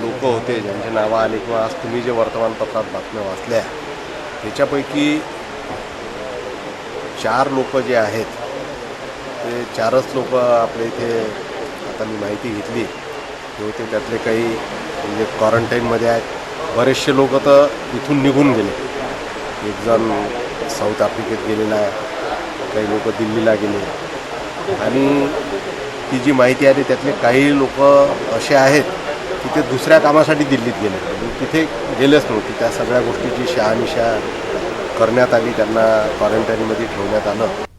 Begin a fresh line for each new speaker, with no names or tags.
लोक होते ज्यांचे नावं आली किंवा आज तुम्ही जे वर्तमानपत्रात बातम्या वाचल्या त्याच्यापैकी 4 लोक जे आहेत ते 4च लोक आपल्या इथे आता मी माहिती घेतली ते होते। त्यातले काही म्हणजे क्वारंटाईनमध्ये आहेत, बरेचसे लोक तर इथून निघून गेले। एक जण साऊथ आफ्रिकेत गेलेला आहे, काही लोक दिल्लीला गेले आणि ती जी माहिती आली त्यातले काही लोक असे आहेत की ते दुसऱ्या कामासाठी दिल्लीत गेले, तिथे गेलेच नव्हते। त्या सगळ्या गोष्टीची शहानिशा करण्यात आली, त्यांना क्वारंटाईनमध्ये ठेवण्यात आलं।